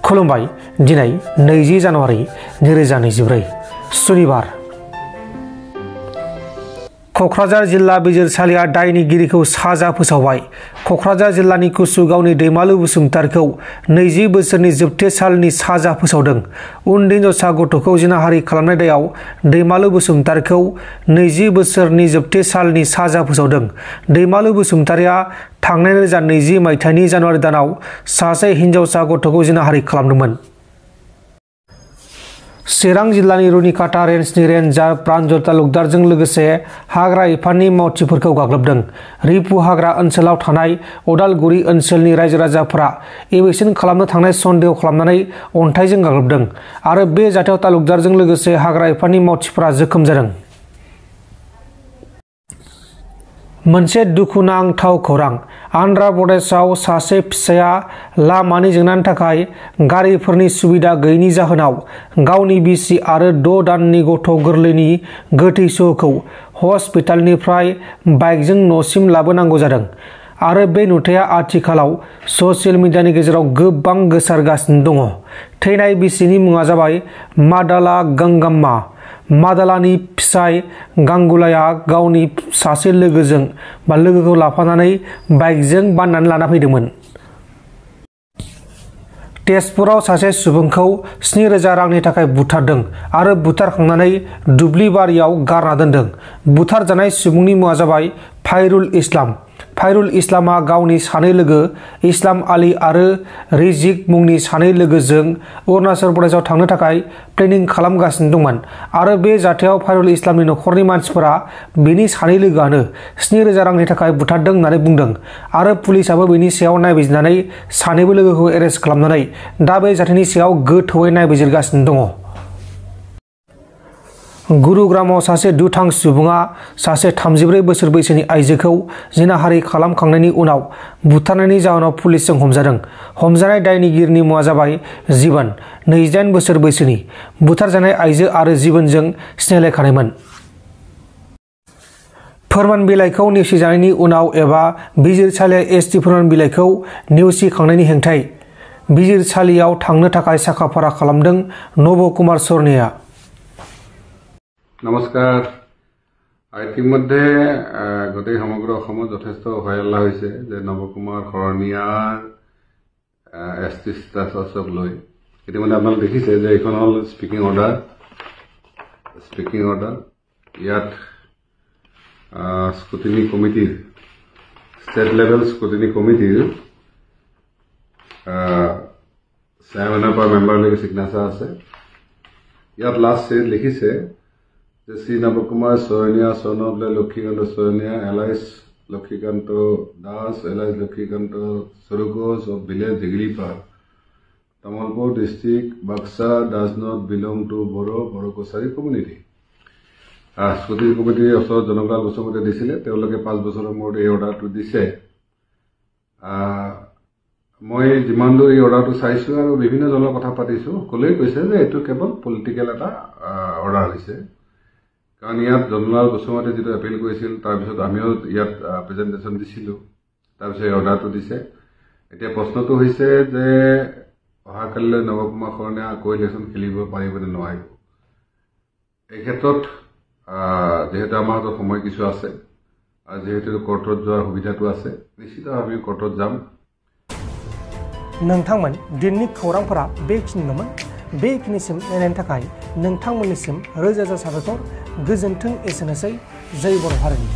खुलुमबाय दिनै 20 जानुवारि 2024 सुनिबार क'क्राझार जिल्ला बिजिरसालिया दायनिगिरिखौ साजा फोसावबाय। क'क्राझार जिल्लानि कुसुगावनि दैमालु बसुमतारीखौ 20 बोसोरनि जोबथेसालिनि साजा फोसावदों। उन्दै हिनजावसा गथ'खौ जिनाहारि खालामनाय दायाव दैमालु बसुमतारीखौ 20 बोसोरनि जोबथेसालिनि साजा फोसावदों। दैमालु बसुमतारीया थांनाय 2020 मायथाइनि जानुवारि दानाव सासे हिनजावसा गथ'खौ जिनाहारि खालामदोंमोन। चिरां जिल्लानि रुनिकाटा रेन्जनि रेन्जार प्रान्जल तालुकदारजों लोगोसे हाग्रा बिफाननि मावथिफोरखौ गाग्लोबदों। रिपु हाग्रा ओनसोलाव थानाय अदालगुरि ओनसोलनि रायजो राजाफोरा एवेक्सन खालामनो थांनाय सन्देह खालामनानै अन्थाइजों गाग्लोबदों आरो बे जाथायाव तालुकदारजों लोगोसे हाग्रा बिफाननि मावथिफोरा जोखोम जादों। मोनसे दुखुनांथाव खौरां। आन्ध्र प्रदेशआव सासे फिसाया लामानि जेंनानि थाखाय गारिफोरनि सुबिदा गैयैनि जाहोनाव गावनि बिसि आरो 6 दाननि गथ' गोरलैनि गोथै सह'खौ हस्पिटालनिफ्राय बाइकजों न'सिम लाबोनांगौ जादों आरो बे नुथाया आथिखालाव ससियेल मिडियानि गेजेराव गोबां गोसारगासिनो दङ। थैनाय बिसिनि मुङा जाबाय मादाला गंगाम्मा। मादालानि फिसाय गांगुलाया गावनि सासे लोगोखौ लाफानानै बाइकजों बाननानै लाना फैदोंमोन। तेजपुराव सासे सुबुंखौ 7,000 रांनि थाखाय बुथारदों आरो बुथारखांनानै दुब्लि बारियाव गारना दोनदों। बुथारजानाय सुबुंनि मुङा जाबाय फायरुल इस्लाम। फायरुल इस्लामा गावनि 2 लोगो इस्लाम आली आरो रिजिक मुंनि 2 लोगोजों अरुणाचल प्रदेशआव थांनो थाखाय प्लेनिं खालामगासिनो दंमोन आरो बे जाथायाव फायरुल इस्लामनि नखरनि मानसिफोरा बेनि 2 लोगोआनो 7,000 रांनि थाखाय बुथारदों होननानै बुंदों आरो पुलिसआबो बेनि सायाव नायबिजिरनानै 2 लोगोखौ एरेस्ट खालामनानै दा बे जाथायनि सायाव गोथौयै नायबिजिरगासिनो दङ। गुरुग्रामाव सासे दुथां सुबुङा सासे 34 बोसोर बैसोनि आइजोखौ जिनाहारि खालामखांनायनि उनाव बुथारनायनि जाहोनाव पुलिसजों हमजादों। हमजानाय दायनिगिरिनि मुङा जाबाय जीवन, 28 बोसोर बैसोनि। बुथारजानाय आइजो आरो जीवनजों सिनायलायखानायमोन। फोरमान बिलाइखौ नेवसिजानायनि उनाव एबा बिजिरसालिया एसटि फोरमान बिलाइखौ नेवसिखांनायनि हेंथायै बिजिरसालियाव थांनो थाखाय साखाफारा खालामदों नब कुमार सरनेया। नमस्कार। ইতিমধ্যে গোটেই সমগ্ৰ অসমত যথেষ্ট হয়হল্লা হৈছে যে নৱকুমাৰ শৰণীয়াৰ এছটি ষ্টেটাছক লৈ। ইতিমধ্যে আপোনালোকে দেখিছে যে এইখন হ'ল স্পিকিং অৰ্ডাৰ। ইয়াত স্ক্ৰুটিনি কমিটিৰ ষ্টেট লেভেল স্ক্ৰুটিনি কমিটিৰ চেয়াৰমেনৰ পৰা মেম্বাৰলৈকে চিগনেচাৰ আছে। ইয়াত লাষ্ট লিখিছে যে শ্ৰী নৱকুমাৰ শৰণীয়া চনবলে লক্ষীকান্ত শৰণীয়া এলাইজ লক্ষীকান্ত দাস এলাইজ লক্ষীকান্ত সৰুগোজ of village Diglipar Tamulpur district Baksa does not belong to Bodo Kachari community. স্কুটিৰ কমিটিৰ ওচৰত জনকাল বসুমতে দিছিলে। তেওঁলোকে 5 বছৰৰ মূৰত এই অৰ্ডাৰটো দিছে। মই যিমান দূৰ এই অৰ্ডাৰটো চাইছোঁ আৰু বিভিন্ন জনৰ কথা পাতিছোঁ, সকলোৱে কৈছে যে এইটো কেৱল পলিটিকেল এটা অৰ্ডাৰ হৈছে। কাৰণ ইয়াত জনলাল বসুমতে যিটো এপিল কৰিছিল তাৰপিছত আমিও ইয়াত প্ৰেজেণ্টেশ্যন দিছিলোঁ, তাৰপিছত এই অৰ্ডাৰটো দিছে। এতিয়া প্ৰশ্নটো হৈছে যে অহাকালিলৈ নৱকুমাৰ শৰণীয়া আকৌ ইলেকশ্যন খেলিব পাৰিব নে নোৱাৰিব। এই ক্ষেত্ৰত যিহেতু আমাৰ হাতত সময় কিছু আছে আৰু যিহেতু কৰ্টত যোৱাৰ সুবিধাটো আছে, নিশ্চিতভাৱে কৰ্টত যাম। नोंथांमोन दिननि खौरांफोरा बेखिनिल'मोन। बेखिनिसिम नायनायनि थाखाय नोंथांमोननिसिम रोजा रोजा साबायखर। गोजोन्थों। एसेनोसै। जय बर' हारिनि।